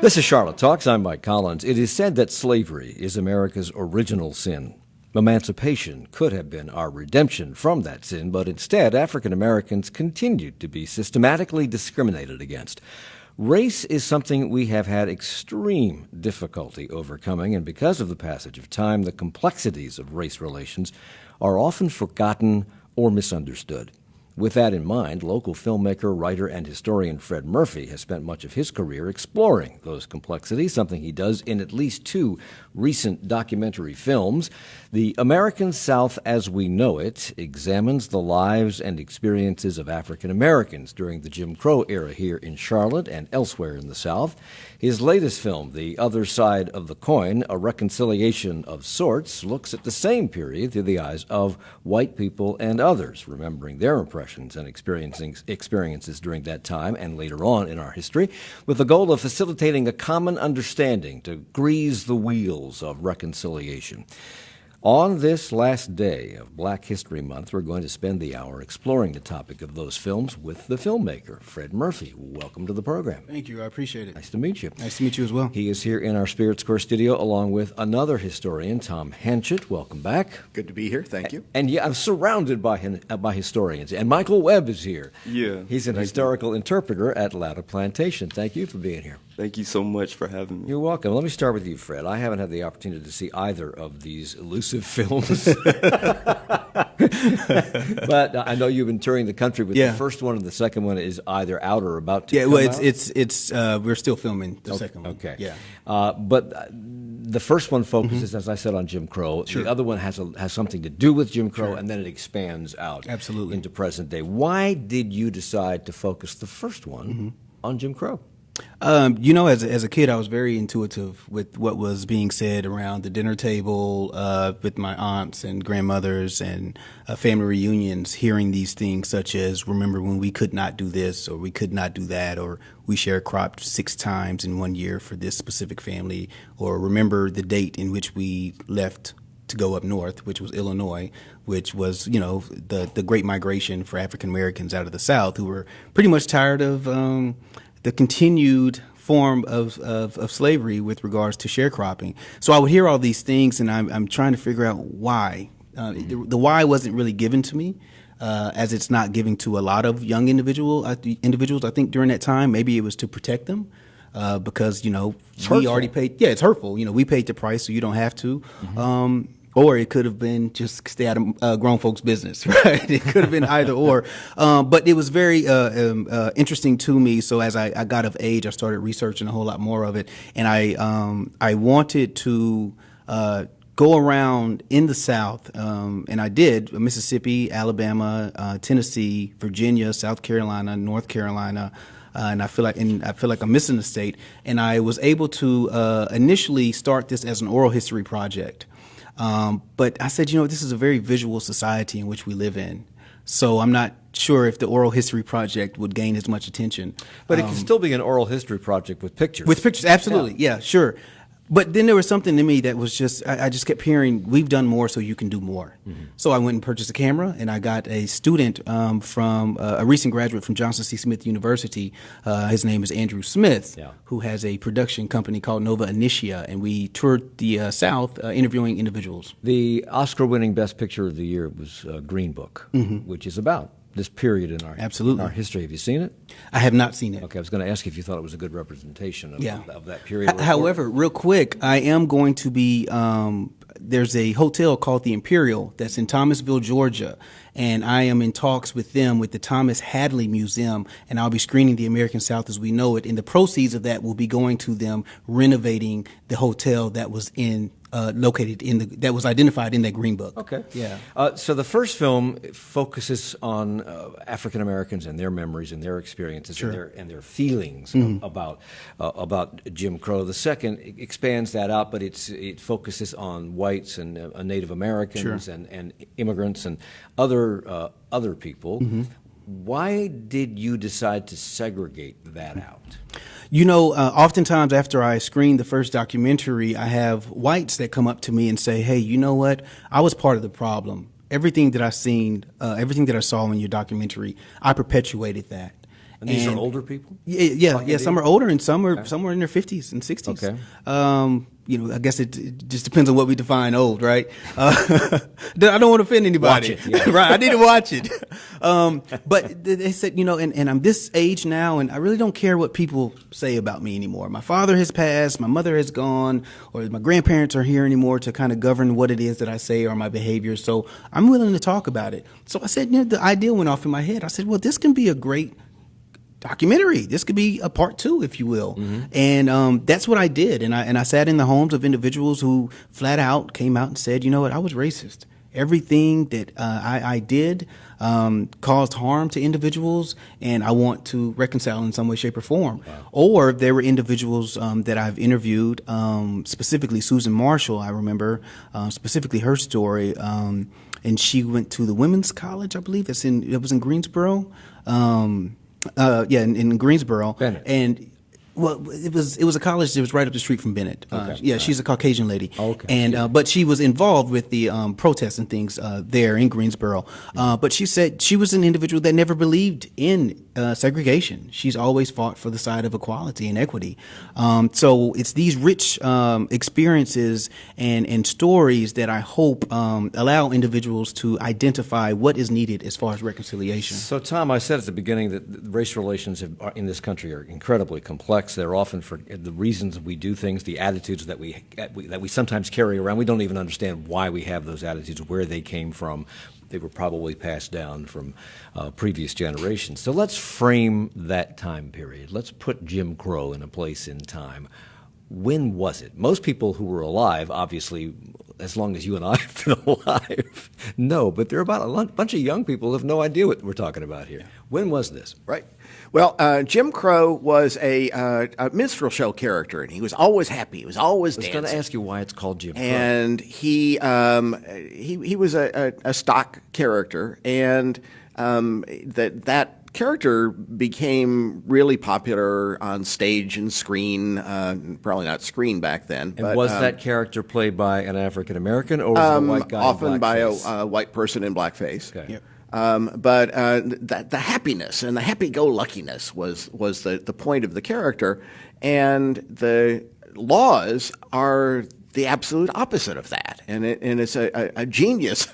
This is Charlotte Talks. I'm Mike Collins. It is said that slavery is America's original sin. Emancipation could have been our redemption from that sin, but instead, African Americans continued to be systematically discriminated against. Race is something we have had extreme difficulty overcoming, and because of the passage of time, the complexities of race relations are often forgotten or misunderstood. With that in mind, local filmmaker, writer, and historian Fred Murphy has spent much of his career exploring those complexities, something he does in at least two recent documentary films. The American South as We Know It examines the lives and experiences of African Americans during the Jim Crow era here in Charlotte and elsewhere in the South. His latest film, The Other Side of the Coin, A Reconciliation of Sorts, looks at the same period through the eyes of white people and others, remembering their impressions and experiences during that time and later on in our history, with the goal of facilitating a common understanding to grease the wheels of reconciliation. On this last day of Black History Month, we're going to spend the hour exploring the topic of those films with the filmmaker, Fred Murphy. Welcome to the program. Thank you. I appreciate it. Nice to meet you. Nice to meet you as well. He is here in our Spirit Square studio along with another historian, Tom Hanchett. Welcome back. Good to be here. Thank you. And yeah, I'm surrounded by historians. And Michael Webb is here. Yeah. He's an historical interpreter at Latta Plantation. Thank you for being here. Thank you so much for having me. You're welcome. Let me start with you, Fred. I haven't had the opportunity to see either of these elusive films. But I know you've been touring the country with the first one, and the second one is either out or about to come out. It's we're still filming the second one. Okay. Yeah. But the first one focuses, as I said, on Jim Crow. Sure. The other one has something to do with Jim Crow, Sure. and then it expands out Absolutely. into present day. Why did you decide to focus the first one on Jim Crow? As a kid, I was very intuitive with what was being said around the dinner table with my aunts and grandmothers and family reunions, hearing these things such as, remember when we could not do this or we could not do that, or we sharecropped 6 times in 1 year for this specific family, or remember the date in which we left to go up north, which was Illinois, which was, the Great Migration for African Americans out of the South, who were pretty much tired of the continued form of slavery with regards to sharecropping. So I would hear all these things, and I'm trying to figure out why. The why wasn't really given to me, as it's not given to a lot of young individuals. I think during that time, maybe it was to protect them, because we already paid. Yeah, it's hurtful. We paid the price, so you don't have to. Or it could have been just stay out of grown folks' business, right? It could have been either or. But it was very interesting to me. So as I got of age, I started researching a whole lot more of it. And I wanted to go around in the South, and I did, Mississippi, Alabama, Tennessee, Virginia, South Carolina, North Carolina. And I feel like I'm missing a state. And I was able to initially start this as an oral history project. But I said, this is a very visual society in which we live in. So I'm not sure if the oral history project would gain as much attention. But it can still be an oral history project with pictures. With pictures, absolutely. Yeah, sure. But then there was something to me that was just, I just kept hearing, we've done more, so you can do more. So I went and purchased a camera, and I got a student from a recent graduate from Johnson C. Smith University. His name is Andrew Smith, who has a production company called Nova Initia, and we toured the South interviewing individuals. The Oscar-winning Best Picture of the Year was Green Book, which is about this period in our history. Have you seen it? I have not seen it. Okay, I was going to ask you if you thought it was a good representation of that period. However, real quick, I am going to be, there's a hotel called the Imperial that's in Thomasville, Georgia, and I am in talks with them, with the Thomas Hadley Museum, and I'll be screening The American South as We Know It, and the proceeds of that will be going to them renovating the hotel that was located that was identified in that Green Book. Okay. Yeah. So the first film focuses on African Americans and their memories and their experiences and their feelings about Jim Crow. The second expands that out, but it focuses on whites and Native Americans and immigrants and other people. Why did you decide to segregate that out? Oftentimes after I screen the first documentary, I have whites that come up to me and say, hey, you know what? I was part of the problem. Everything that I saw in your documentary, I perpetuated that. And these are older people? Yeah. Some are older and some are in their 50s and 60s. Okay. I guess it just depends on what we define old, right? I don't want to offend anybody. Watch it, yeah. Right, I need to watch it. But they said, and I'm this age now, and I really don't care what people say about me anymore. My father has passed, my mother has gone, or my grandparents are here anymore to kind of govern what it is that I say or my behavior. So I'm willing to talk about it. So I said, the idea went off in my head. I said, well, this can be a great documentary. This could be a part 2, if you will. Mm-hmm. And that's what I did. And I sat in the homes of individuals who flat out came out and said, you know what, I was racist. Everything that I did caused harm to individuals, and I want to reconcile in some way, shape, or form. Wow. Or there were individuals that I've interviewed, specifically Susan Marshall, I remember, specifically her story. And she went to the Women's College, I believe. It was in Greensboro. In Greensboro. Bennett. And well, it was a college that was right up the street from Bennett. Okay. She's a Caucasian lady. Okay. And but she was involved with the protests and things there in Greensboro. But she said she was an individual that never believed in segregation. She's always fought for the side of equality and equity. So it's these rich experiences and stories that I hope allow individuals to identify what is needed as far as reconciliation. So, Tom, I said at the beginning that race relations in this country are incredibly complex. They're often for the reasons we do things, the attitudes that we sometimes carry around. We don't even understand why we have those attitudes, where they came from. They were probably passed down from previous generations. So let's frame that time period. Let's put Jim Crow in a place in time. When was it? Most people who were alive, obviously, as long as you and I have been alive, no. But there are about a bunch of young people who have no idea what we're talking about here. When was this? Right. Well, Jim Crow was a minstrel show character, and he was always happy. He was always dancing. I was going to ask you why it's called Jim Crow. And he was a stock character, and that character became really popular on stage and screen. Probably not screen back then. And was that character played by an African American or was it a white guy? Often in by blackface? a white person in blackface. Okay. Yep. But the happiness and the happy-go-luckiness was the point of the character, and the laws are the absolute opposite of that. And it's a genius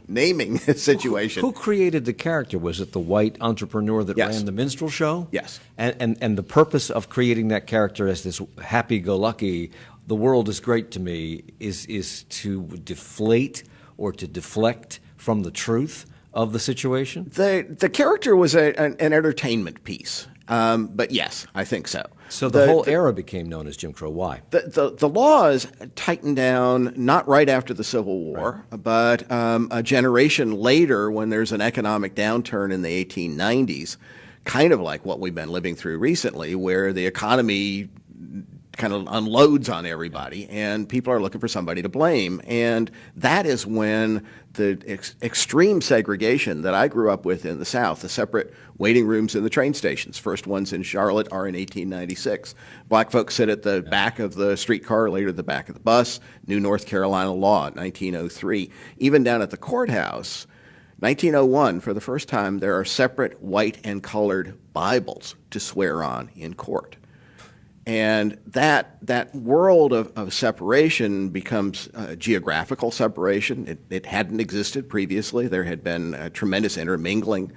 naming situation. Who created the character? Was it the white entrepreneur that Yes. ran the minstrel show? Yes. And the purpose of creating that character as this happy-go-lucky, the world is great to me, is to deflate or to deflect from the truth of the situation? The character was an entertainment piece, but yes, I think so. So the whole era became known as Jim Crow. Why? The laws tightened down not right after the Civil War, but a generation later when there's an economic downturn in the 1890s, kind of like what we've been living through recently, where the economy kind of unloads on everybody, and people are looking for somebody to blame. And that is when the extreme segregation that I grew up with in the South, the separate waiting rooms in the train stations, first ones in Charlotte are in 1896. Black folks sit at the back of the streetcar, later the back of the bus. New North Carolina law, 1903. Even down at the courthouse, 1901, for the first time, there are separate white and colored Bibles to swear on in court. And that world of separation becomes geographical separation. It hadn't existed previously. There had been a tremendous intermingling,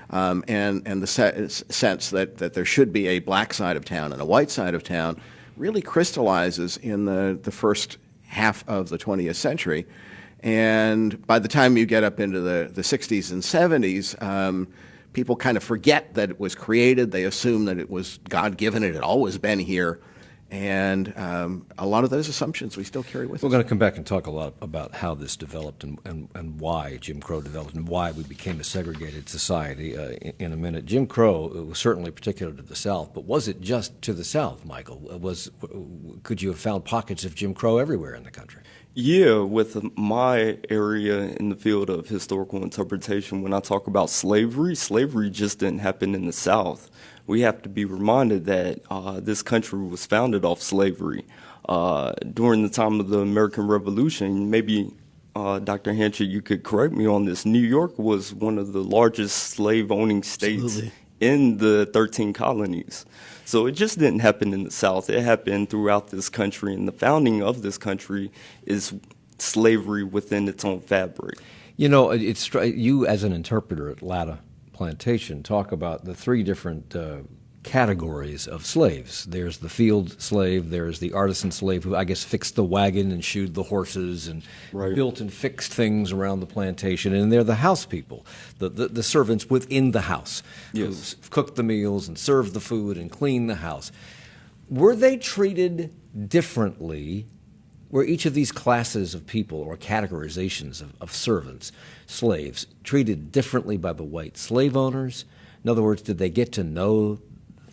and the sense that there should be a black side of town and a white side of town really crystallizes in the first half of the 20th century. And by the time you get up into the 60s and 70s, people kind of forget that it was created. They assume that it was God-given. It had always been here. And a lot of those assumptions we still carry with us. We're going to come back and talk a lot about how this developed and why Jim Crow developed and why we became a segregated society in a minute. Jim Crow was certainly particular to the South, but was it just to the South, Michael? Could you have found pockets of Jim Crow everywhere in the country? Yeah, with my area in the field of historical interpretation, when I talk about slavery just didn't happen in the South. We have to be reminded that this country was founded off slavery. During the time of the American Revolution, maybe Dr. Hanchett, you could correct me on this, New York was one of the largest slave-owning states Absolutely. in the 13 colonies. So it just didn't happen in the South. It happened throughout this country, and the founding of this country is slavery within its own fabric. You know, you as an interpreter at Latta Plantation talk about the three different categories of slaves. There's the field slave, there's the artisan slave who I guess fixed the wagon and shoed the horses and built and fixed things around the plantation, and they're the house people, the servants within the house who cooked the meals and served the food and cleaned the house. Were they treated differently? Were each of these classes of people or categorizations of servants, slaves, treated differently by the white slave owners? In other words, did they get to know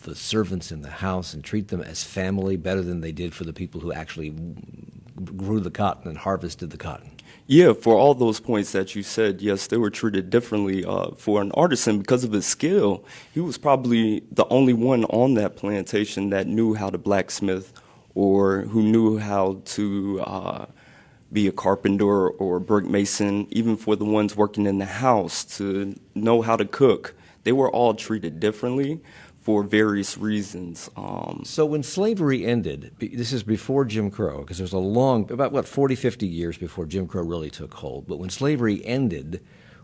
the servants in the house and treat them as family better than they did for the people who actually grew the cotton and harvested the cotton? Yeah, for all those points that you said, yes, they were treated differently. For an artisan, because of his skill, he was probably the only one on that plantation that knew how to blacksmith or who knew how to be a carpenter or a brick mason, even for the ones working in the house to know how to cook. They were all treated differently for various reasons. So when slavery ended, this is before Jim Crow, because there's about 40, 50 years before Jim Crow really took hold. But when slavery ended,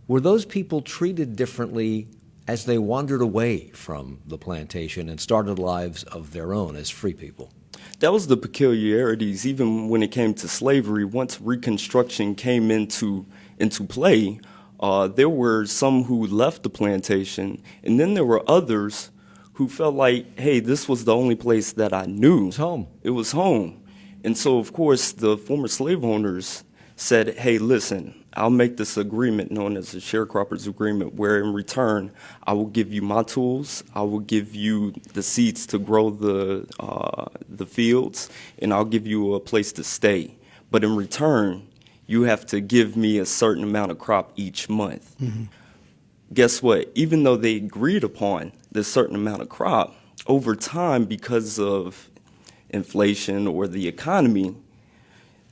were those people treated differently as they wandered away from the plantation and started lives of their own as free people? That was the peculiarities, even when it came to slavery. Once Reconstruction came into play, there were some who left the plantation, and then there were others who felt like, hey, this was the only place that I knew. It was home. It was home. And so, of course, the former slave owners said, hey, listen, I'll make this agreement known as the sharecroppers agreement, where in return, I will give you my tools, I will give you the seeds to grow the fields, and I'll give you a place to stay. But in return, you have to give me a certain amount of crop each month. Mm-hmm. Guess what? Even though they agreed upon this certain amount of crop, over time, because of inflation or the economy,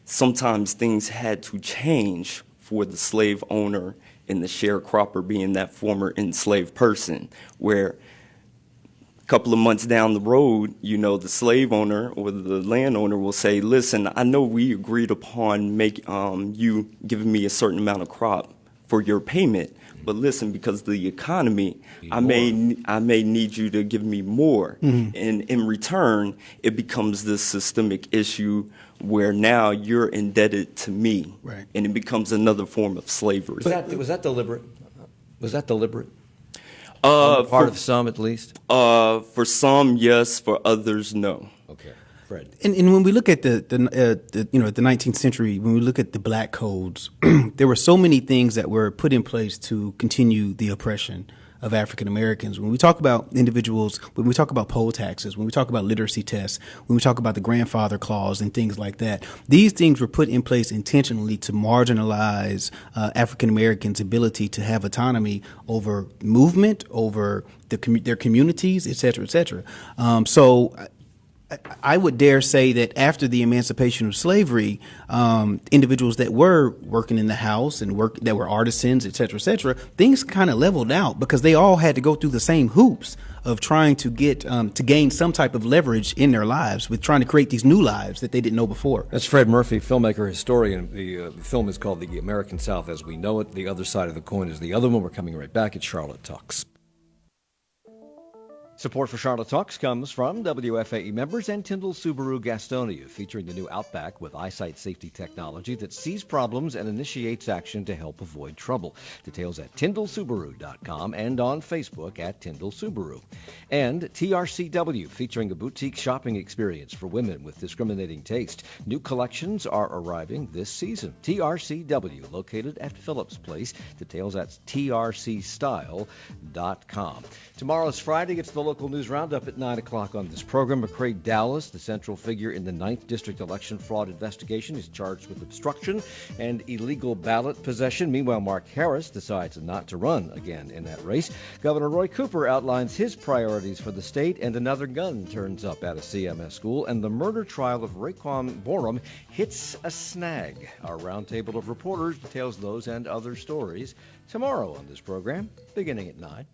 sometimes things had to change for the slave owner and the sharecropper being that former enslaved person, where a couple of months down the road, you know, the slave owner or the landowner will say, listen, I know we agreed upon you giving me a certain amount of crop for your payment, but listen, because of the economy, I may need you to give me more. Mm-hmm. And in return, it becomes this systemic issue where now you're indebted to me, right, and it becomes another form of slavery. Was that deliberate? Was that deliberate? On the part of some, at least? For some, yes. For others, no. Okay. Fred. And when we look at the 19th century, when we look at the black codes, there were so many things that were put in place to continue the oppression of African Americans. When we talk about individuals, when we talk about poll taxes, when we talk about literacy tests, when we talk about the grandfather clause and things like that, these things were put in place intentionally to marginalize African Americans' ability to have autonomy over movement, over their communities, et cetera, et cetera. So I would dare say that after the emancipation of slavery, individuals that were working in the house and that were artisans, et cetera, things kind of leveled out because they all had to go through the same hoops of trying to get to gain some type of leverage in their lives with trying to create these new lives that they didn't know before. That's Fred Murphy, filmmaker, historian. The film is called The American South as We Know It. The Other Side of the Coin is the other one. We're coming right back at Charlotte Talks. Support for Charlotte Talks comes from WFAE members and Tyndall Subaru Gastonia, featuring the new Outback with eyesight safety technology that sees problems and initiates action to help avoid trouble. Details at tyndallsubaru.com and on Facebook at Tyndall Subaru. And TRCW, featuring a boutique shopping experience for women with discriminating taste. New collections are arriving this season. TRCW, located at Phillips Place. Details at trcstyle.com. Tomorrow is Friday. It's the local news roundup at 9 o'clock on this program. McCrae Dallas, the central figure in the 9th District election fraud investigation, is charged with obstruction and illegal ballot possession. Meanwhile, Mark Harris decides not to run again in that race. Governor Roy Cooper outlines his priorities for the state, and another gun turns up at a CMS school, and the murder trial of Raekwon Borum hits a snag. Our roundtable of reporters details those and other stories tomorrow on this program, beginning at 9.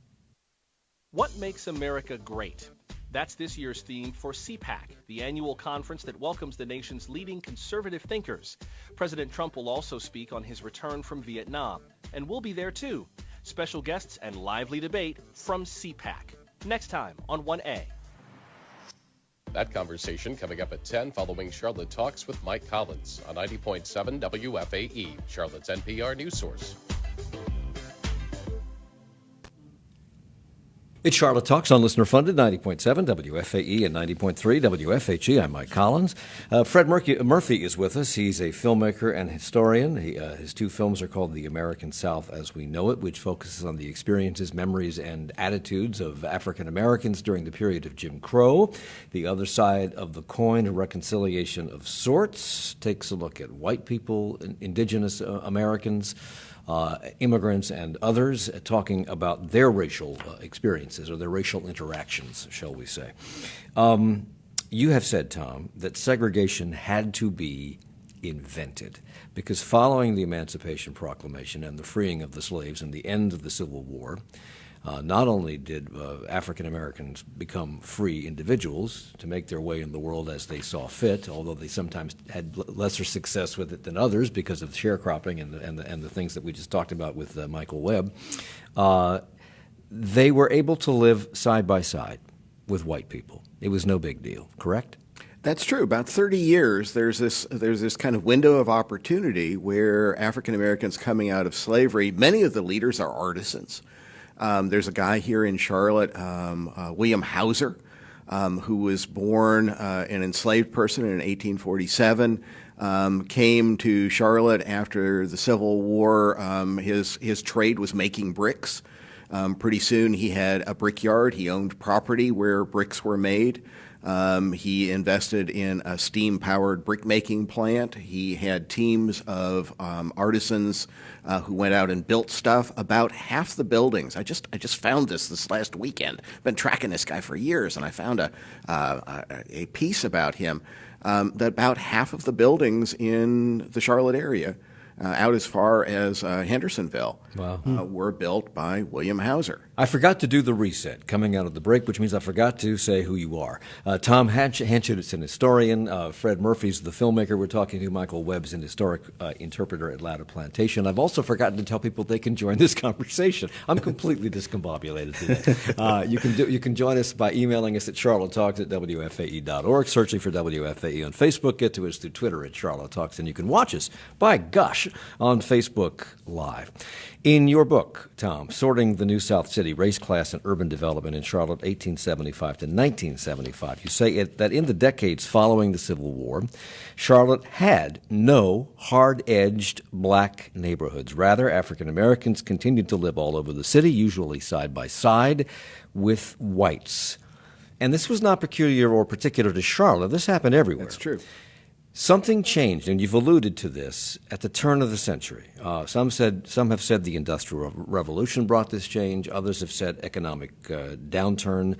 What makes America great? That's this year's theme for CPAC, the annual conference that welcomes the nation's leading conservative thinkers. President Trump will also speak on his return from Vietnam, and we'll be there too. Special guests and lively debate from CPAC. Next time on 1A. That conversation coming up at 10 following Charlotte Talks with Mike Collins on 90.7 WFAE, Charlotte's NPR news source. It's Charlotte Talks on listener-funded 90.7 WFAE and 90.3 WFHE. I'm Mike Collins. Fred Murphy is with us. He's a filmmaker and historian. His two films are called The American South as We Know It, which focuses on the experiences, memories, and attitudes of African Americans during the period of Jim Crow. The Other Side of the Coin, A Reconciliation of Sorts, takes a look at white people, indigenous Americans, immigrants and others, talking about their racial experiences or their racial interactions, shall we say. You have said, Tom, that segregation had to be invented because following the Emancipation Proclamation and the freeing of the slaves and the end of the Civil War, not only did African Americans become free individuals to make their way in the world as they saw fit, although they sometimes had lesser success with it than others because of sharecropping and the things that we just talked about with Michael Webb, they were able to live side by side with white people. It was no big deal, correct? That's true. About 30 years, there's this kind of window of opportunity where African Americans coming out of slavery, many of the leaders are artisans. There's a guy here in Charlotte, William Hauser, who was born an enslaved person in 1847, came to Charlotte after the Civil War. His trade was making bricks. Pretty soon he had a brickyard. He owned property where bricks were made. He invested in a steam-powered brick-making plant. He had teams of artisans who went out and built stuff. About half the buildings, I just found this last weekend. I've been tracking this guy for years, and I found a piece about him that about half of the buildings in the Charlotte area, out as far as Hendersonville, were built by William Hauser. I forgot to do the reset coming out of the break, which means I forgot to say who you are. Tom Hanchett is an historian. Fred Murphy's the filmmaker we're talking to. Michael Webb's an historic interpreter at Ladder Plantation. I've also forgotten to tell people they can join this conversation. I'm completely discombobulated today. You can join us by emailing us at charlottetalks@wfae.org, searching for WFAE on Facebook. Get to us through Twitter at Charlotte Talks, and you can watch us, by gosh, on Facebook Live. In your book, Tom, Sorting the New South City, Race, Class, and Urban Development in Charlotte, 1875 to 1975, you say that in the decades following the Civil War, Charlotte had no hard-edged black neighborhoods. Rather, African Americans continued to live all over the city, usually side by side with whites. And this was not peculiar or particular to Charlotte. This happened everywhere. That's true. Something changed, and you've alluded to this, at the turn of the century. Some have said the Industrial Revolution brought this change. Others have said economic downturn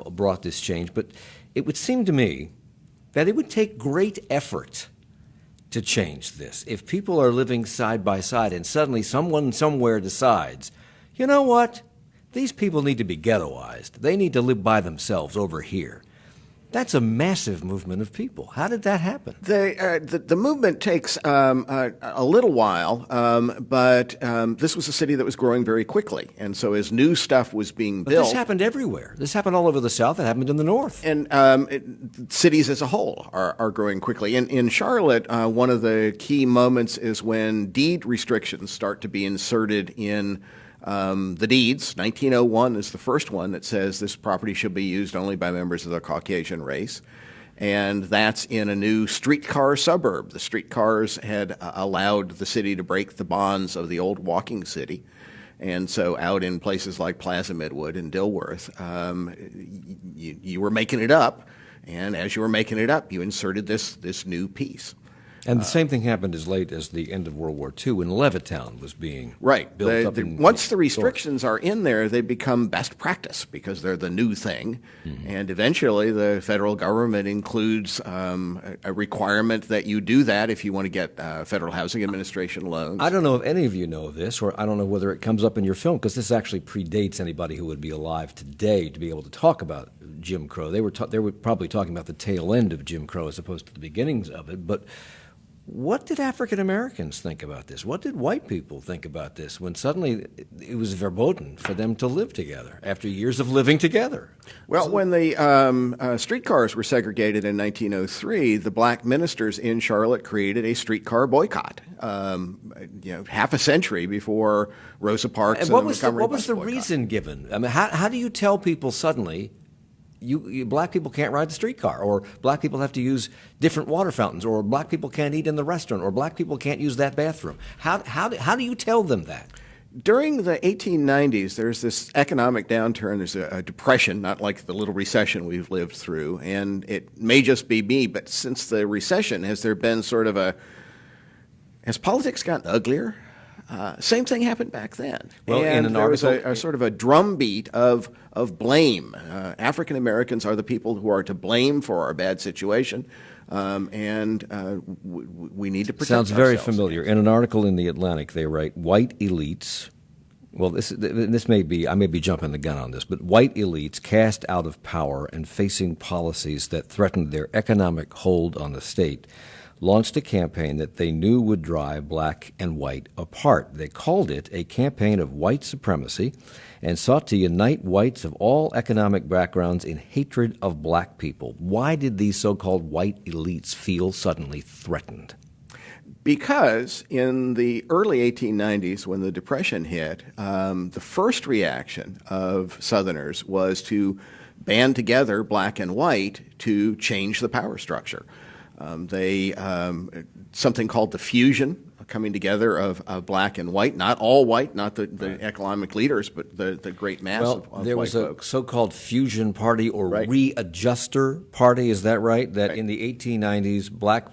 brought this change. But it would seem to me that it would take great effort to change this. If people are living side by side and suddenly someone somewhere decides, you know what, these people need to be ghettoized. They need to live by themselves over here. That's a massive movement of people. How did that happen? The movement takes a little while, but this was a city that was growing very quickly. And so as new stuff was being built... But this happened everywhere. This happened all over the South. It happened in the North. And cities as a whole are growing quickly. In Charlotte, one of the key moments is when deed restrictions start to be inserted in the deeds. 1901 is the first one that says this property should be used only by members of the Caucasian race. And that's in a new streetcar suburb. The streetcars had allowed the city to break the bonds of the old walking city. And so out in places like Plaza Midwood and Dilworth, you were making it up. And as you were making it up, you inserted this new piece. And the same thing happened as late as the end of World War II when Levittown was being Right. built up. Once the restrictions are in there, they become best practice because they're the new thing. And eventually the federal government includes a requirement that you do that if you want to get Federal Housing Administration loans. I don't know if any of you know this, or I don't know whether it comes up in your film, because this actually predates anybody who would be alive today to be able to talk about Jim Crow. They were probably talking about the tail end of Jim Crow as opposed to the beginnings of it, but what did African Americans think about this? What did white people think about this when suddenly it was verboten for them to live together after years of living together? Well, when the streetcars were segregated in 1903, the black ministers in Charlotte created a streetcar boycott. Half a century before Rosa Parks and the Montgomery what was bus the boycott. reason given? I mean, how do you tell people suddenly you black people can't ride the streetcar, or black people have to use different water fountains, or black people can't eat in the restaurant, or black people can't use that bathroom? How do you tell them that? During the 1890s, there's this economic downturn. There's a depression, not like the little recession we've lived through. And it may just be me, but since the recession, has there been sort of has politics gotten uglier? Same thing happened back then. Well, and in an there was article, a sort of a drumbeat of blame. African Americans are the people who are to blame for our bad situation, and we need to protect sounds very ourselves. familiar. In an article in The Atlantic, they write, white elites, well, this may be, I may be jumping the gun on this, but white elites cast out of power and facing policies that threatened their economic hold on the state launched a campaign that they knew would drive black and white apart. They called it a campaign of white supremacy and sought to unite whites of all economic backgrounds in hatred of black people. Why did these so-called white elites feel suddenly threatened? Because in the early 1890s, when the Depression hit, the first reaction of Southerners was to band together black and white to change the power structure. Something called the fusion, coming together of black and white, not all white, not the economic leaders, but the great mass of there white was folks. a so-called fusion party or Right. readjuster party, is that right? That Right. in the 1890s, black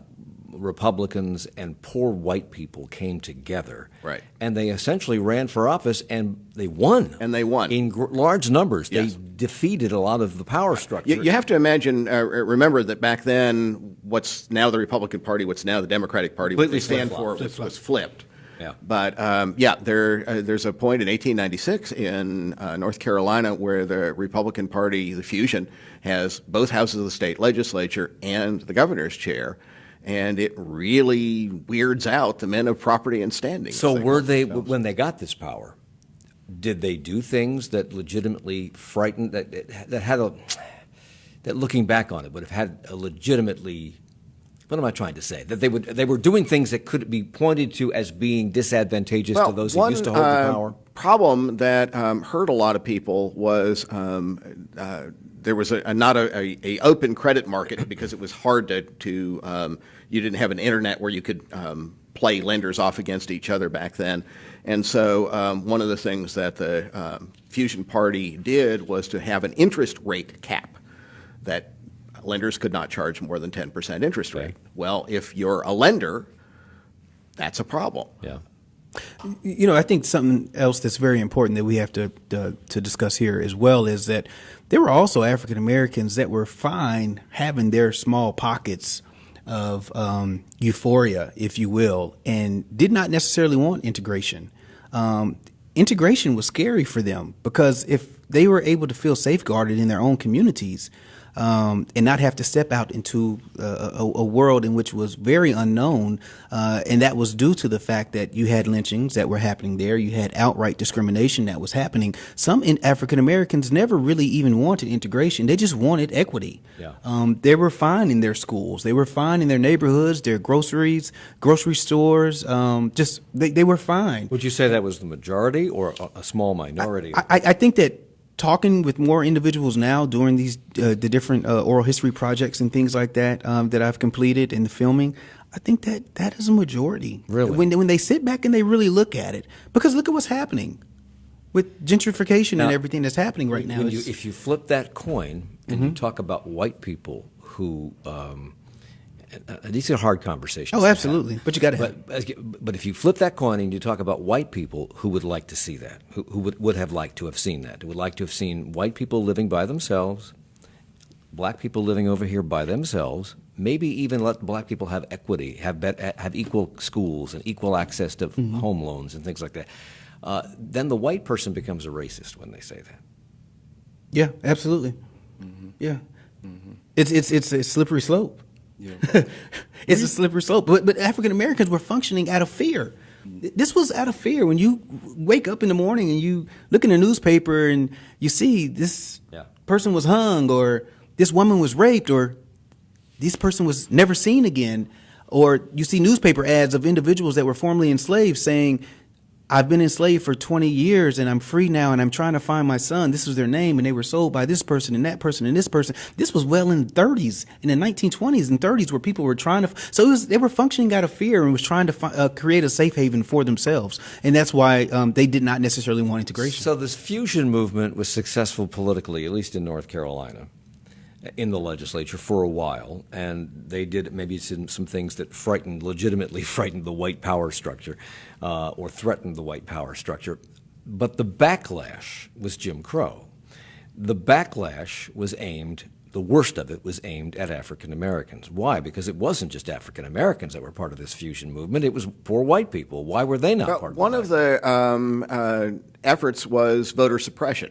Republicans and poor white people came together. Right. And they essentially ran for office, and they won. And they won. In large numbers. Yes. They defeated a lot of the power structure. You have to imagine, remember that back then, what's now the Republican Party, what's now the Democratic Party, what they Completely stand for flip-flopped. was flipped. Yeah. But there's a point in 1896 in North Carolina where the Republican Party, the fusion, has both houses of the state legislature and the governor's chair, and it really weirds out the men of property and standing. So as were call they, themselves. when they got this power, did they do things that legitimately frightened, that looking back on it would have had a legitimately, what am I trying to say? That they were doing things that could be pointed to as being disadvantageous to those who used to hold the power? Problem that hurt a lot of people was there was not a open credit market because it was hard to you didn't have an internet where you could play lenders off against each other back then. And so one of the things that the Fusion Party did was to have an interest rate cap that lenders could not charge more than 10% interest rate. Right. Well, if you're a lender, that's a problem. Yeah. You know, I think something else that's very important that we have to discuss here as well is that there were also African Americans that were fine having their small pockets of euphoria, if you will, and did not necessarily want integration. Integration was scary for them because if they were able to feel safeguarded in their own communities, and not have to step out into a world in which was very unknown, and that was due to the fact that you had lynchings that were happening there, you had outright discrimination that was happening. Some African Americans never really even wanted integration; they just wanted equity. Yeah. They were fine in their schools, they were fine in their neighborhoods, their grocery stores. They were fine. Would you say that was the majority or a small minority? I think that talking with more individuals now during these the different oral history projects and things like that that I've completed in the filming, I think that is a majority. Really? When they sit back and they really look at it, because look at what's happening with gentrification Now, and everything that's happening right now. If you flip that coin and you talk about white people who These are hard conversations. Oh, to have. absolutely. But you got to have. But if you flip that coin and you talk about white people who would like to see that, who would have liked to have seen that, who would like to have seen white people living by themselves, black people living over here by themselves, maybe even let black people have equity, have equal schools and equal access to home loans and things like that, then the white person becomes a racist when they say that. Yeah, absolutely. Yeah. It's a slippery slope. Yeah. It's a slippery slope. But African Americans were functioning out of fear. This was out of fear. When you wake up in the morning and you look in the newspaper and you see this person was hung, or this woman was raped, or this person was never seen again, or you see newspaper ads of individuals that were formerly enslaved saying, I've been enslaved for 20 years and I'm free now and I'm trying to find my son. This was their name, and they were sold by this person and that person and this person. This was well in the 30s, in the 1920s and 30s, where people were trying to. So they were functioning out of fear and was trying to create a safe haven for themselves. And that's why they did not necessarily want integration. So this fusion movement was successful politically, at least in North Carolina, in the legislature for a while, and they did maybe some things that legitimately frightened the white power structure, or threatened the white power structure. But the backlash was Jim Crow. The backlash was the worst of it was aimed at African Americans. Why? Because it wasn't just African Americans that were part of this fusion movement. It was poor white people. Why were they not part of it? One of the efforts was voter suppression.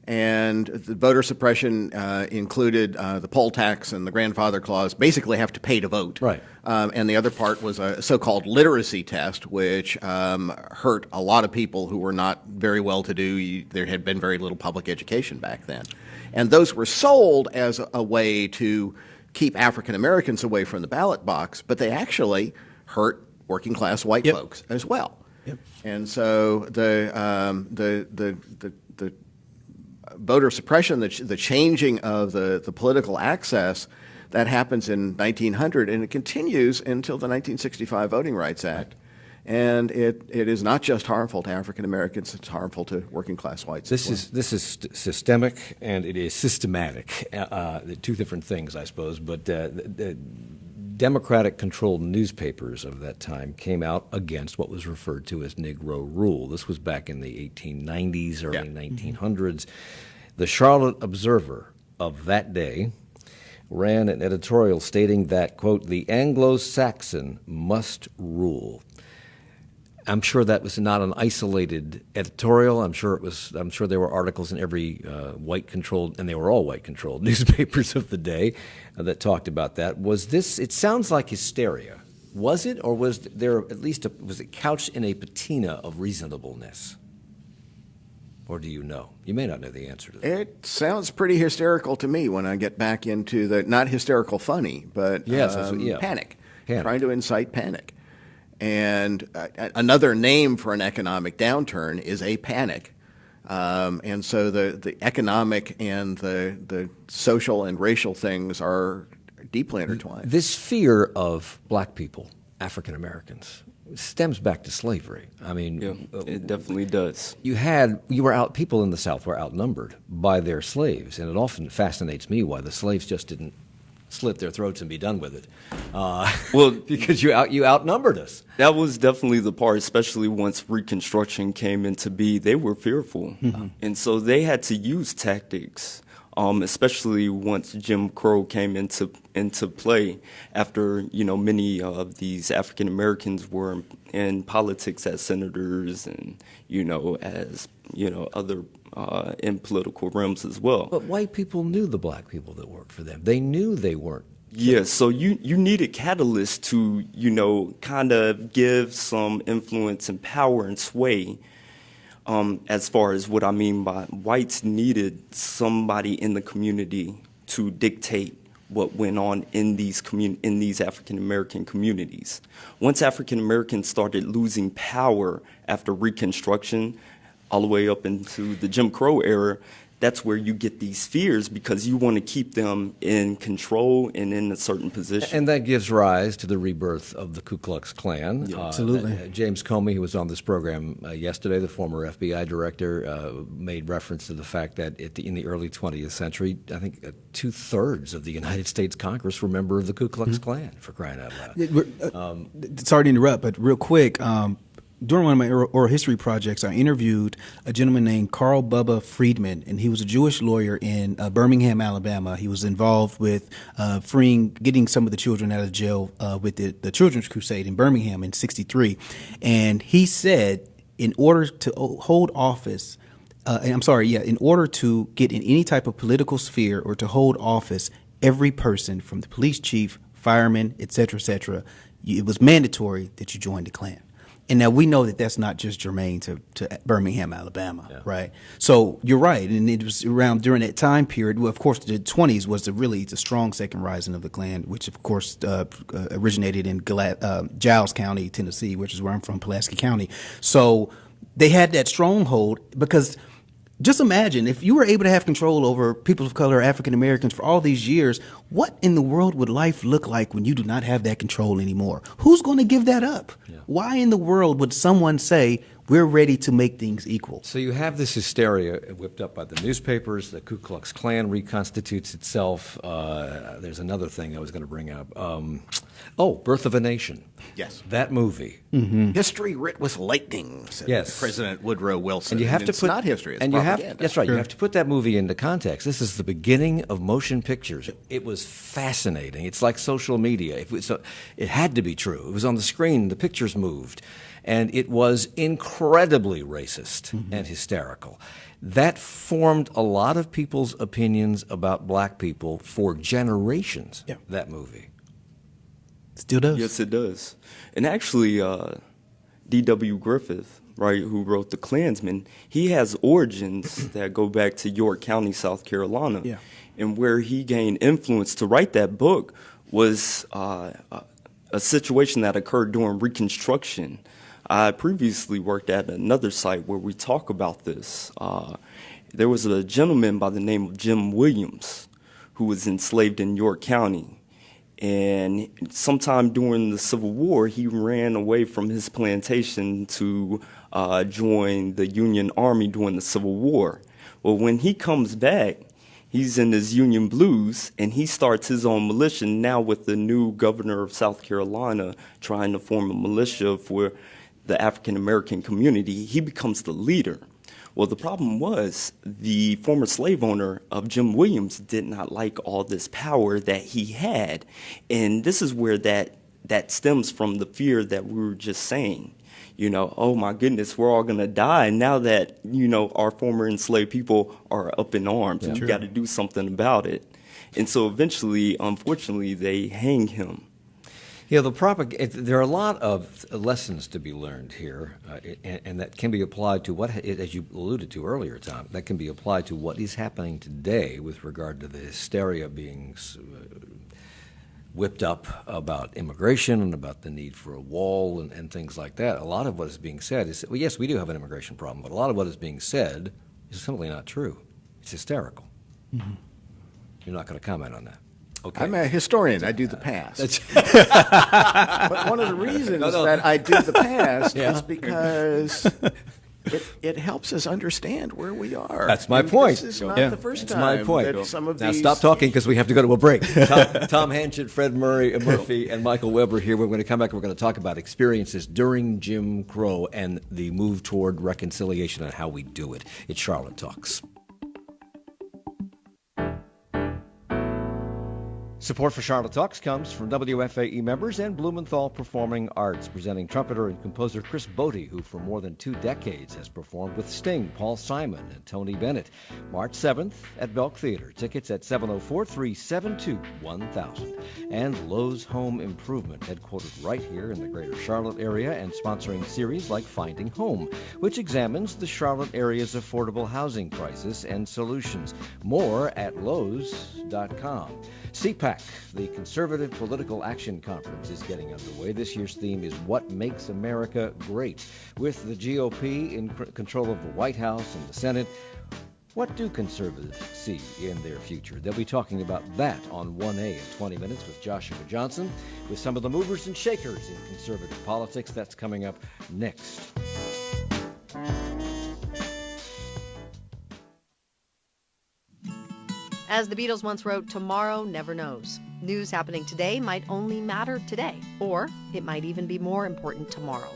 And the voter suppression included the poll tax and the grandfather clause, basically have to pay to vote. Right. And the other part was a so-called literacy test, which hurt a lot of people who were not very well-to-do. There had been very little public education back then. And those were sold as a way to keep African Americans away from the ballot box, but they actually hurt working-class white folks as well. Yep. And so the voter suppression, the changing of the political access, that happens in 1900, and it continues until the 1965 Voting Rights Act. And it is not just harmful to African Americans; it's harmful to working class whites. This is systemic and it is systematic. Two different things, I suppose. But the Democratic-controlled newspapers of that time came out against what was referred to as Negro rule. This was back in the 1890s, early 1900s. The Charlotte Observer of that day ran an editorial stating that, quote, the Anglo-Saxon must rule. I'm sure that was not an isolated editorial. I'm sure there were articles in every white-controlled, and they were all white-controlled newspapers of the day that talked about that. It sounds like hysteria. Was it, or was there at least was it couched in a patina of reasonableness? Or do you know? You may not know the answer to that. It sounds pretty hysterical to me when I get back into the, not hysterical funny, but panic, trying to incite panic. And another name for an economic downturn is a panic. And so the economic and the social and racial things are deeply intertwined. This fear of black people, African Americans, stems back to slavery. I mean, it definitely does. People in the South were outnumbered by their slaves, and it often fascinates me why the slaves just didn't slit their throats and be done with it. Well, because you outnumbered us. That was definitely the part, especially once Reconstruction came into being. They were fearful, and so they had to use tactics. Especially once Jim Crow came into play, after many of these African Americans were in politics as senators and as other in political realms as well. But white people knew the black people that worked for them. They knew they weren't. Yes, so you need a catalyst to kind of give some influence and power and sway. As far as what I mean by whites needed somebody in the community to dictate what went on in these African American communities. Once African Americans started losing power after Reconstruction, all the way up into the Jim Crow era, that's where you get these fears, because you want to keep them in control and in a certain position. And that gives rise to the rebirth of the Ku Klux Klan. Absolutely. James Comey, who was on this program yesterday, the former FBI director, made reference to the fact that in the early 20th century, I think 2/3 of the United States Congress were members of the Ku Klux Klan, for crying out loud. Sorry to interrupt, but real quick, during one of my oral history projects, I interviewed a gentleman named Carl Bubba Friedman, and he was a Jewish lawyer in Birmingham, Alabama. He was involved with getting some of the children out of jail with the Children's Crusade in Birmingham in '63. And he said, in order to hold office, in order to get in any type of political sphere or to hold office, every person from the police chief, fireman, et cetera, it was mandatory that you join the Klan. And now we know that that's not just germane to Birmingham, Alabama, right? So you're right, and it was around during that time period. Well, of course, the 20s was the strong second rising of the Klan, which of course originated in Giles County, Tennessee, which is where I'm from, Pulaski County. So they had that stronghold because. Just imagine if you were able to have control over people of color, African Americans for all these years, what in the world would life look like when you do not have that control anymore? Who's going to give that up? Yeah. Why in the world would someone say we're ready to make things equal? So you have this hysteria whipped up by the newspapers. The Ku Klux Klan reconstitutes itself. There's another thing I was going to bring up. Birth of a Nation. Yes. That movie. Mm-hmm. History writ with lightning, said President Woodrow Wilson. And you have to it's put not history, it's propaganda. That's right. Sure. You have to put that movie into context. This is the beginning of motion pictures. It was fascinating. It's like social media. It had to be true. It was on the screen. The pictures moved. And it was incredibly racist and hysterical. That formed a lot of people's opinions about black people for generations, that movie. Still does. Yes, it does. And actually, D.W. Griffith, right, who wrote The Klansman, he has origins that go back to York County, South Carolina. Yeah. And where he gained influence to write that book was a situation that occurred during Reconstruction. I previously worked at another site where we talk about this. There was a gentleman by the name of Jim Williams who was enslaved in York County. And sometime during the Civil War, he ran away from his plantation to join the Union Army during the Civil War. Well, when he comes back, he's in his Union blues, and he starts his own militia now with the new governor of South Carolina trying to form a militia for the African American community. He becomes the leader. Well, the problem was the former slave owner of Jim Williams did not like all this power that he had. And this is where that stems from the fear that we were just saying. Oh my goodness, we're all going to die now that, our former enslaved people are up in arms and you got to do something about it. And so eventually, unfortunately, they hang him. There are a lot of lessons to be learned here, and that can be applied to as you alluded to earlier, Tom, that can be applied to what is happening today with regard to the hysteria being whipped up about immigration and about the need for a wall and things like that. A lot of what is being said is, well, yes, we do have an immigration problem, but a lot of what is being said is simply not true. It's hysterical. Mm-hmm. You're not going to comment on that. Okay. I'm a historian. I do the past. But one of the reasons that I do the past is because it helps us understand where we are. That's my point. This is not the first time my point. that some of now these... stop talking because we have to go to a break. Tom Hanchett, Fred Murphy, and Michael Weber here. We're going to come back and we're going to talk about experiences during Jim Crow and the move toward reconciliation and how we do it. It's Charlotte Talks. Support for Charlotte Talks comes from WFAE members and Blumenthal Performing Arts, presenting trumpeter and composer Chris Botti, who for more than 2 decades has performed with Sting, Paul Simon, and Tony Bennett. March 7th at Belk Theater. Tickets at 704-372-1000. And Lowe's Home Improvement, headquartered right here in the greater Charlotte area and sponsoring series like Finding Home, which examines the Charlotte area's affordable housing crisis and solutions. More at Lowe's.com. CPAC, the Conservative Political Action Conference, is getting underway. This year's theme is What Makes America Great. With the GOP in control of the White House and the Senate, What do conservatives see in their future? They'll be talking about that on 1A in 20 minutes with Joshua Johnson, with some of the movers and shakers in conservative politics. That's coming up next. As the Beatles once wrote, tomorrow never knows. News happening today might only matter today, or it might even be more important tomorrow.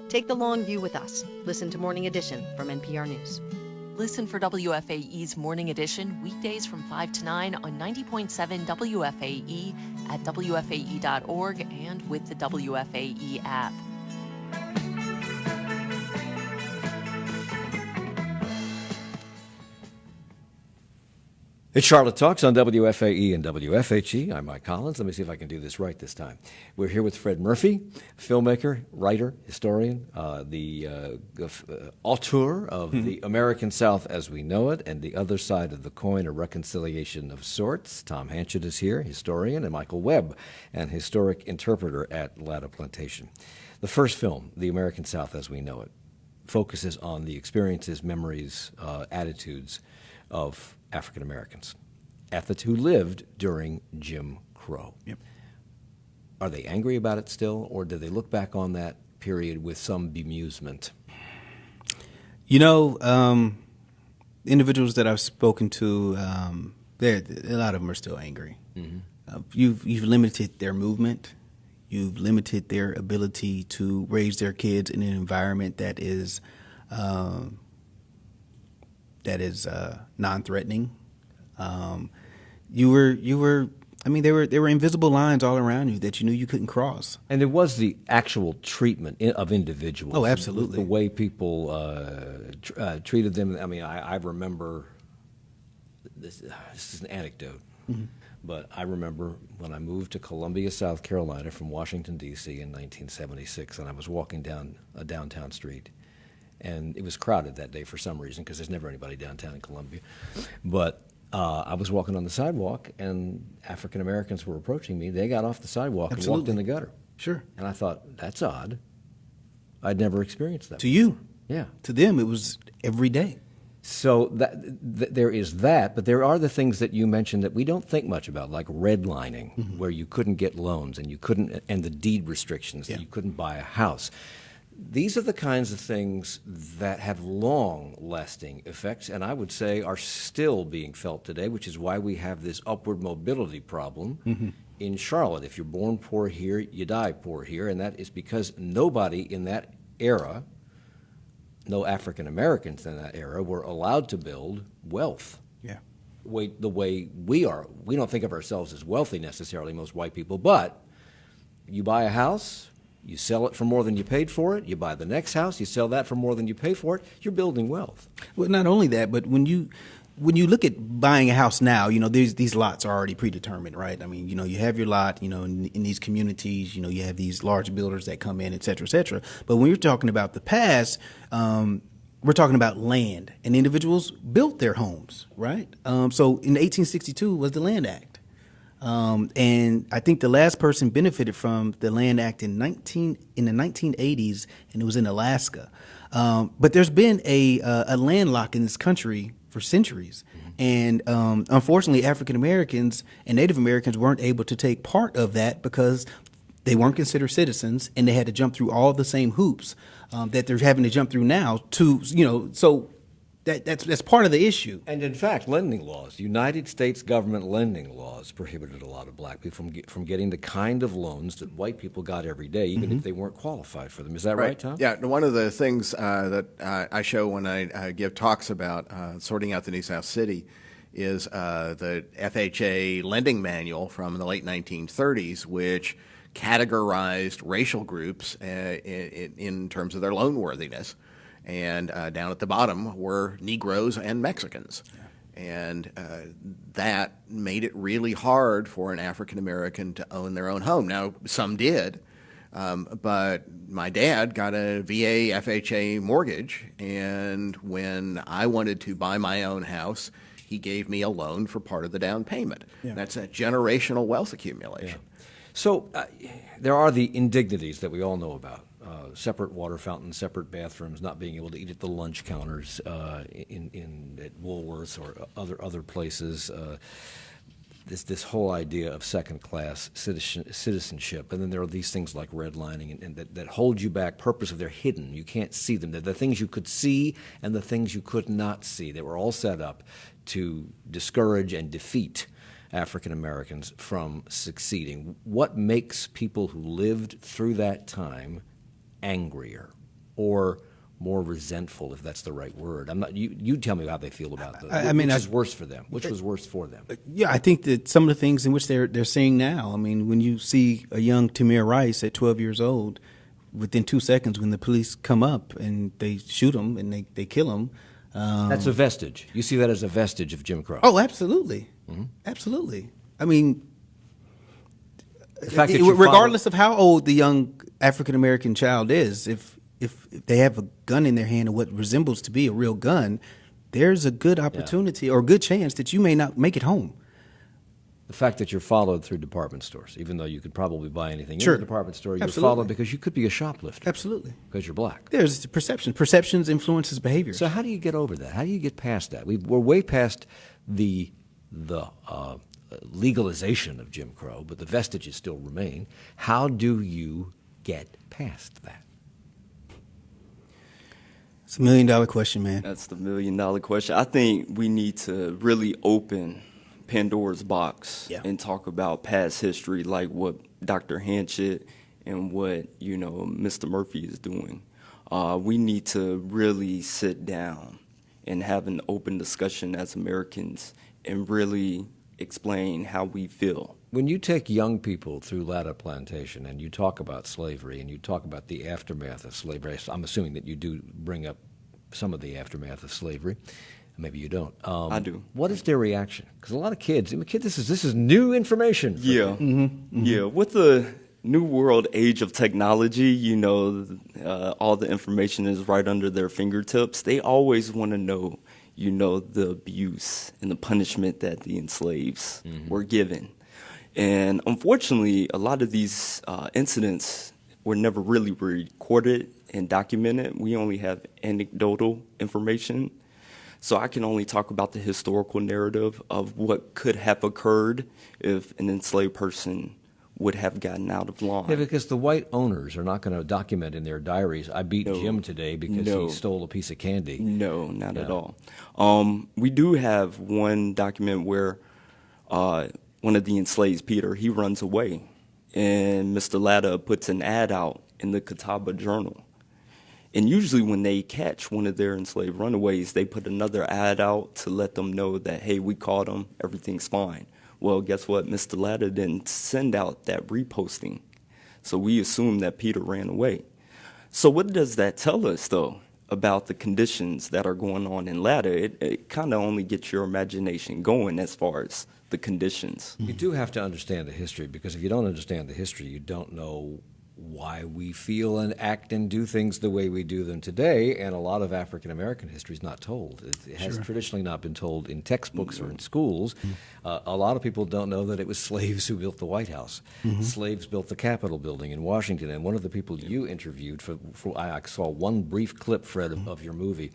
Take the long view with us. Listen to Morning Edition from NPR News. Listen for WFAE's Morning Edition weekdays from 5 to 9 on 90.7 WFAE at WFAE.org and with the WFAE app. It's Charlotte Talks on WFAE and WFHE. I'm Mike Collins. Let me see if I can do this right this time. We're here with Fred Murphy, filmmaker, writer, historian, the auteur of The American South as We Know It and The Other Side of the Coin, A Reconciliation of Sorts. Tom Hanchett is here, historian, and Michael Webb, an historic interpreter at Latta Plantation. The first film, The American South as We Know It, focuses on the experiences, memories, attitudes of African Americans who lived during Jim Crow. Yep. Are they angry about it still, or do they look back on that period with some bemusement? You know, individuals that I've spoken to, a lot of them are still angry. Mm-hmm. You've limited their movement. You've limited their ability to raise their kids in an environment that is non-threatening. There were invisible lines all around you that you knew you couldn't cross. And there was the actual treatment of individuals. Oh, absolutely. The way people treated them. I mean, I remember, this is an anecdote, but I remember when I moved to Columbia, South Carolina from Washington, D.C. in 1976, and I was walking down a downtown street. And it was crowded that day for some reason because there's never anybody downtown in Columbia. But I was walking on the sidewalk, and African Americans were approaching me. They got off the sidewalk and walked in the gutter. Sure. And I thought, that's odd. I'd never experienced that. To you. Yeah. To them, it was every day. So there is that, but there are the things that you mentioned that we don't think much about, like redlining, where you couldn't get loans and the deed restrictions, that you couldn't buy a house. These are the kinds of things that have long-lasting effects, and I would say are still being felt today, which is why we have this upward mobility problem in Charlotte. If you're born poor here, you die poor here, and that is because nobody in that era, no African Americans in that era, were allowed to build wealth. Yeah. The way we are. We don't think of ourselves as wealthy necessarily, most white people, but you buy a house, you sell it for more than you paid for it. You buy the next house. You sell that for more than you pay for it. You're building wealth. Well, not only that, but when you look at buying a house now, these lots are already predetermined, right? I mean, you have your lot, in these communities, you have these large builders that come in, et cetera, et cetera. But when you're talking about the past, we're talking about land, and individuals built their homes, right? So in 1862 was the Land Act. And I think the last person benefited from the Land Act in the 1980s, and it was in Alaska. But there's been a landlock in this country for centuries. And unfortunately, African Americans and Native Americans weren't able to take part of that because they weren't considered citizens, and they had to jump through all the same hoops that they're having to jump through now so that's part of the issue. And in fact, lending laws, United States government lending laws prohibited a lot of black people from getting the kind of loans that white people got every day, even if they weren't qualified for them. Is that right, Tom? Yeah, one of the things that I show when I give talks about sorting out the New South City is the FHA lending manual from the late 1930s, which categorized racial groups in terms of their loan worthiness. And down at the bottom were Negroes and Mexicans. Yeah. And that made it really hard for an African American to own their own home. Now, some did, but my dad got a VA FHA mortgage, and when I wanted to buy my own house, he gave me a loan for part of the down payment. Yeah. That's a generational wealth accumulation. Yeah. So there are the indignities that we all know about. separate water fountains, separate bathrooms, not being able to eat at the lunch counters at Woolworths or other places. This whole idea of second-class citizenship, and then there are these things like redlining and that hold you back. Purposely, they're hidden. You can't see them. They're the things you could see and the things you could not see. They were all set up to discourage and defeat African Americans from succeeding. What makes people who lived through that time angrier or more resentful, if that's the right word? I'm not. You tell me how they feel about this. Which is worse for them? Which was worse for them? Yeah, I think that some of the things in which they're seeing now. I mean, when you see a young Tamir Rice at 12 years old, within 2 seconds, when the police come up and they shoot him and they kill him. That's a vestige. You see that as a vestige of Jim Crow. Oh, absolutely. Mm-hmm. Absolutely. I mean, the fact that regardless of how old the young African American child is, if they have a gun in their hand or what resembles to be a real gun, there's a good opportunity or a good chance that you may not make it home. The fact that you're followed through department stores, even though you could probably buy anything Sure. in the department store, you're Absolutely. followed because you could be a shoplifter. Absolutely. Because you're black. There's perception. Perceptions influences behavior. So how do you get over that? How do you get past that? We're way past the legalization of Jim Crow, but the vestiges still remain. How do you get past that? It's $1 million question, man. That's the $1 million question. I think we need to really open Pandora's box and talk about past history, like what Dr. Hanchett and what Mr. Murphy is doing. We need to really sit down and have an open discussion as Americans and really explain how we feel. When you take young people through Latta Plantation and you talk about slavery and you talk about the aftermath of slavery, I'm assuming that you do bring up some of the aftermath of slavery. Maybe you don't. I do. What is their reaction? Because a lot of kids, this is new information. Yeah, yeah. With the new world age of technology, all the information is right under their fingertips. They always want to know, the abuse and the punishment that the enslaved were given. And unfortunately, a lot of these incidents were never really recorded and documented. We only have anecdotal information. So I can only talk about the historical narrative of what could have occurred if an enslaved person would have gotten out of line. Yeah, because the white owners are not going to document in their diaries, I beat Jim today because he stole a piece of candy. No, not at all. We do have one document where one of the enslaved, Peter, he runs away, and Mr. Latta puts an ad out in the Catawba Journal. And usually when they catch one of their enslaved runaways, they put another ad out to let them know that, hey, we caught them, everything's fine. Well, guess what? Mr. Latta didn't send out that reposting. So we assume that Peter ran away. So what does that tell us, though, about the conditions that are going on in Latta? It kind of only gets your imagination going as far as the conditions. You do have to understand the history, because if you don't understand the history, you don't know why we feel and act and do things the way we do them today. And a lot of African American history is not told. It has traditionally not been told in textbooks or in schools. A lot of people don't know that it was slaves who built the White House. Slaves built the Capitol building in Washington. And one of the people you interviewed, I saw one brief clip, Fred, of your movie.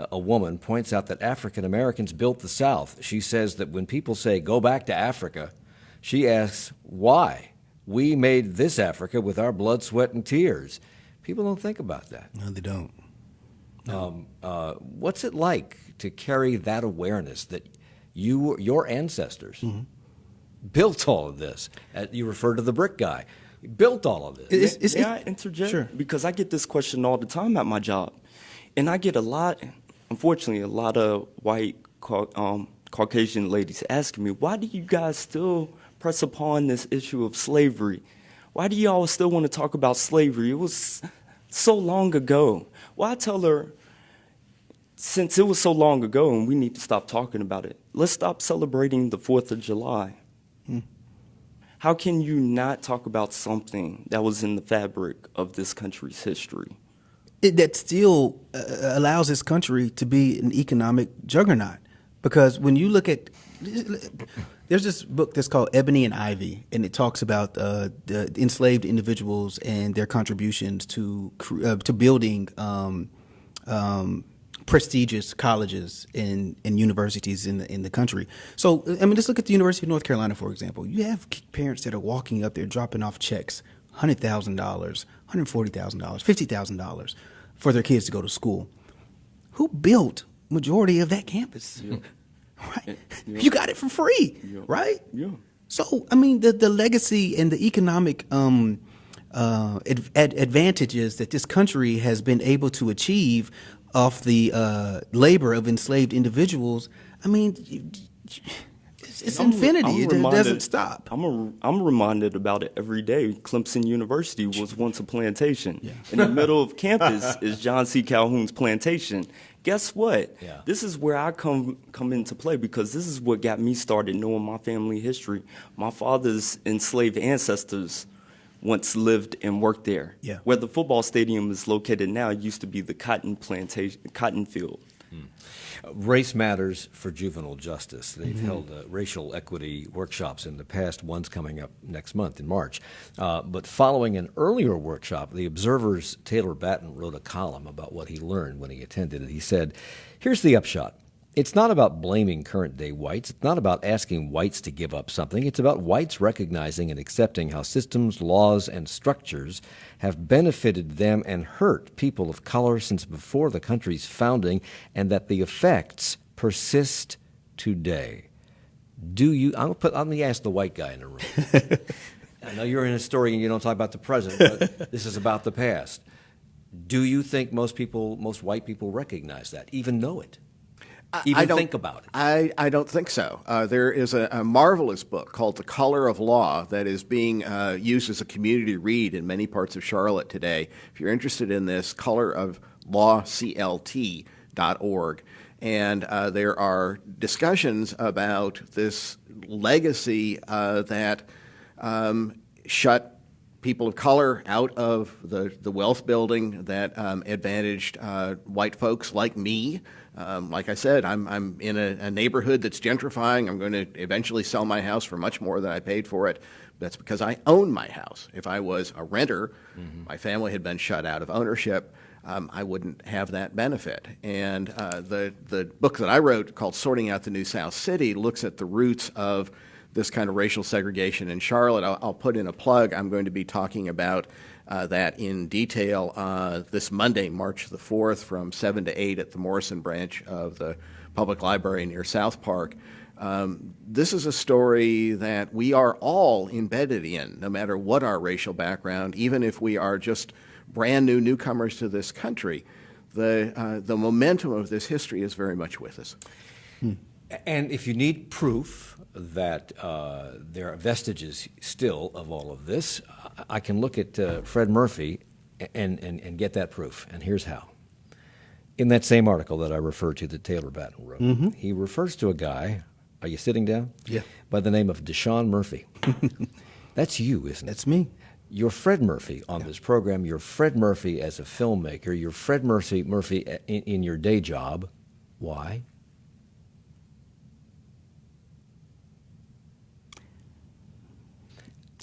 A woman points out that African Americans built the South. She says that when people say, go back to Africa, she asks, why? We made this Africa with our blood, sweat, and tears. People don't think about that. No, they don't. No. What's it like to carry that awareness that your ancestors built all of this? You refer to the brick guy. He built all of this. May I interject? Sure. Because I get this question all the time at my job. And I get unfortunately, a lot of white Caucasian ladies asking me, why do you guys still press upon this issue of slavery? Why do y'all still want to talk about slavery? It was so long ago. Well, I tell her, since it was so long ago and we need to stop talking about it, let's stop celebrating the 4th of July. How can you not talk about something that was in the fabric of this country's history? That still allows this country to be an economic juggernaut. Because when you look at, there's this book that's called Ebony and Ivy, and it talks about the enslaved individuals and their contributions to building prestigious colleges and universities in the country. So, I mean, let's look at the University of North Carolina, for example. You have parents that are walking up there dropping off checks, $100,000, $140,000, $50,000 for their kids to go to school. Who built majority of that campus? Yeah. Right? Yeah. You got it for free, Yeah. right? Yeah. So, I mean, the legacy and the economic advantages that this country has been able to achieve off the labor of enslaved individuals, I mean, it's infinity. It doesn't stop. I'm reminded about it every day. Clemson University was once a plantation. Yeah. In the middle of campus is John C. Calhoun's plantation. Guess what? Yeah. This is where I come into play, because this is what got me started knowing my family history. My father's enslaved ancestors once lived and worked there. Yeah. Where the football stadium is located now used to be the cotton field. Race Matters for Juvenile Justice. They've held racial equity workshops in the past. One's coming up next month in March. But following an earlier workshop, the Observer's Taylor Batten wrote a column about what he learned when he attended it. He said, here's the upshot. It's not about blaming current-day whites. It's not about asking whites to give up something. It's about whites recognizing and accepting how systems, laws, and structures have benefited them and hurt people of color since before the country's founding, and that the effects persist today. Let me ask the white guy in the room. I know you're in a story and you don't talk about the present, but this is about the past. Do you think most white people recognize that, even know it? Think about it. I don't think so. There is a marvelous book called The Color of Law that is being used as a community read in many parts of Charlotte today. If you're interested in this, coloroflawclt.org. And there are discussions about this legacy that shut people of color out of the wealth building that advantaged white folks like me. Like I said, I'm in a neighborhood that's gentrifying. I'm going to eventually sell my house for much more than I paid for it. That's because I own my house. If I was a renter, my family had been shut out of ownership, I wouldn't have that benefit. And the book that I wrote called Sorting Out the New South City looks at the roots of this kind of racial segregation in Charlotte. I'll put in a plug. I'm going to be talking about that in detail this Monday, March the 4th, from 7 to 8 at the Morrison branch of the Public Library near South Park. This is a story that we are all embedded in, no matter what our racial background, even if we are just brand new newcomers to this country. The momentum of this history is very much with us. And if you need proof that there are vestiges still of all of this, I can look at Fred Murphy and get that proof. And here's how. In that same article that I referred to that Taylor Batten wrote, he refers to a guy, are you sitting down? Yeah. By the name of Deshaun Murphy. That's you, isn't it? That's me. You're Fred Murphy on this program. You're Fred Murphy as a filmmaker. You're Fred Murphy in your day job. Why?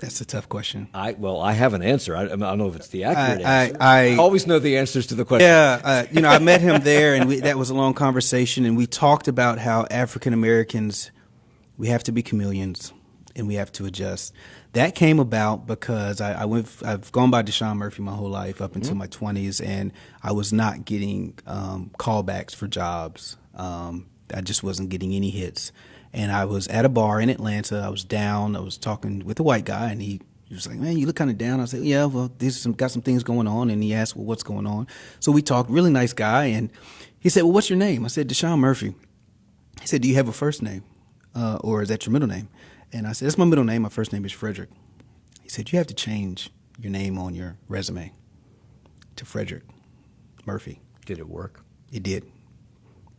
That's a tough question. I have an answer. I don't know if it's the accurate answer. I always know the answers to the question. Yeah, I met him there, and that was a long conversation, and we talked about how African Americans, we have to be chameleons, and we have to adjust. That came about because I've gone by Deshaun Murphy my whole life up until my 20s, and I was not getting callbacks for jobs. I just wasn't getting any hits. And I was at a bar in Atlanta. I was down. I was talking with a white guy, and he was like, "Man, you look kind of down." I said, "Yeah, well, got some things going on." And he asked, "Well, what's going on?" So we talked. Really nice guy, and he said, "Well, what's your name?" I said, "Deshaun Murphy." He said, "Do you have a first name, or is that your middle name?" And I said, "That's my middle name. My first name is Frederick." He said, "You have to change your name on your resume to Frederick Murphy." Did it work? It did.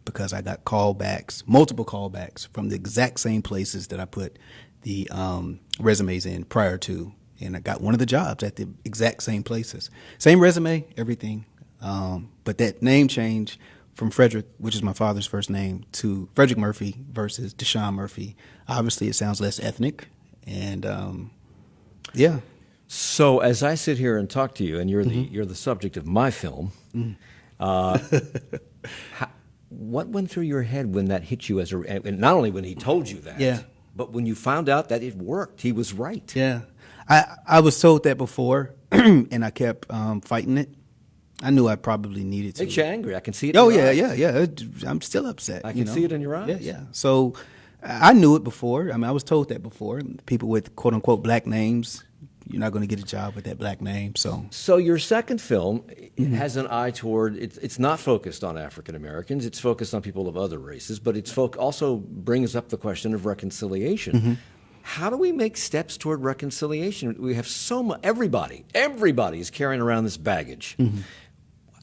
Because I got callbacks, multiple callbacks from the exact same places that I put the resumes in prior to. And I got one of the jobs at the exact same places. Same resume, everything. But that name change from Frederick, which is my father's first name, to Frederick Murphy versus Deshaun Murphy. Obviously, it sounds less ethnic, and yeah. So as I sit here and talk to you, and you're the subject of my film, what went through your head when that hit you and not only when he told you that, Yeah. but when you found out that it worked, he was right. Yeah, I was told that before, and I kept fighting it. I knew I probably needed to. Makes you angry. I can see it. Oh in your yeah, eyes. yeah. I'm still upset. I can see it in your eyes. Yeah, yeah. So I knew it before. I mean, I was told that before. People with quote unquote black names, you're not going to get a job with that black name. So your second film has an eye toward it's not focused on African Americans. It's focused on people of other races, but it's also brings up the question of reconciliation. How do we make steps toward reconciliation? We have so much. Everybody is carrying around this baggage.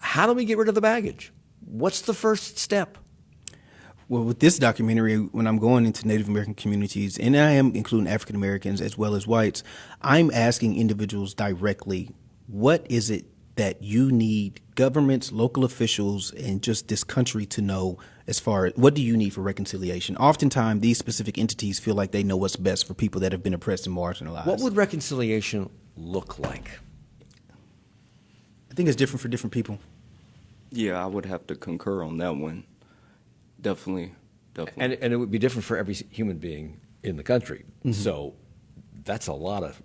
How do we get rid of the baggage? What's the first step? Well, with this documentary, when I'm going into Native American communities, and I am including African Americans as well as whites, I'm asking individuals directly, what is it that you need governments, local officials, and just this country to know as far as what do you need for reconciliation? Oftentimes, these specific entities feel like they know what's best for people that have been oppressed and marginalized. What would reconciliation look like? I think it's different for different people. Yeah, I would have to concur on that one. Definitely. And it would be different for every human being in the country. So that's a lot of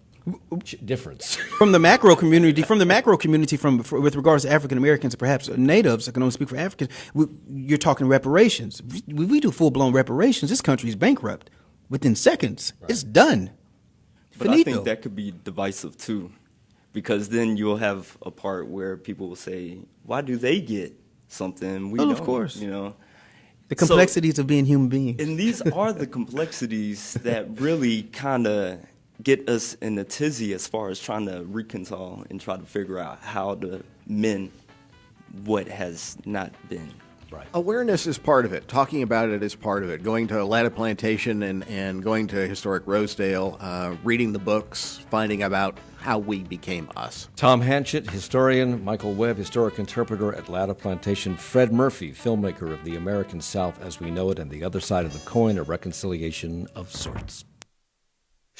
difference. From the macro community, with regards to African Americans and perhaps natives, I can only speak for Africans, you're talking reparations. We do full-blown reparations. This country is bankrupt. Within seconds, it's done. But Finito. I think that could be divisive too, because then you'll have a part where people will say, why do they get something we don't? Of course. You know? The complexities of being human beings. And these are the complexities that really kind of get us in a tizzy as far as trying to reconcile and try to figure out how to mend what has not been. Right. Awareness is part of it. Talking about it is part of it. Going to Atlanta Plantation and going to historic Rosedale, reading the books, finding about how we became us. Tom Hanchett, historian; Michael Webb, historic interpreter at Atlanta Plantation; Fred Murphy, filmmaker of The American South as We Know It and the Other Side of the Coin, a reconciliation of sorts.